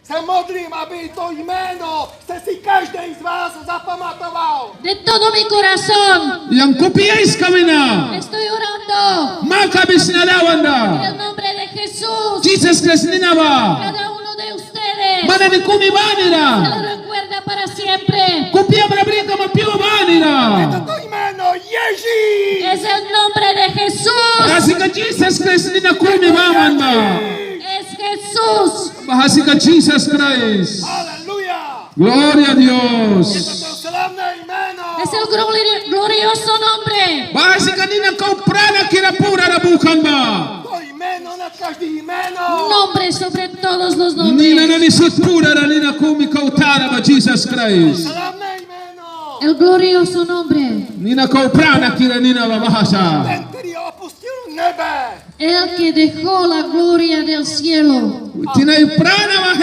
Se modlím, aby to jméno se si každý z vás zapamatoval. De todo mi corazón Yang kopiais kami na. estoy orando Makabis na en lawanda. el nombre de Jesús. Jesus Christ ninawa. Cada uno de ustedes Mana ni kumi se banira. lo recuerda para siempre. Kopia brabrika mapiwa banira. Toto jméno Ježíš. Es el nombre de Jesús. Kasi ka Jesus Christ ninakumi baman ba. Es Jesús. Bahasi ka Jesus Christ. Aleluja. Gloria a Je Dios. to slavné jméno. Es el glorioso nombre. Bahasi ka ninakaw prana kirapura rabukan ba. To jméno nad každý jméno. Nombre sobre todos los Nina nombres. na nisutpura na ninakumi kautara ba Jesus Christ. Slavné jméno. El glorioso nombre. Ninakaw prana kira nina ba bahasa. Ten, který opustil nebe. El que dejó la gloria del cielo. Tinay prana wa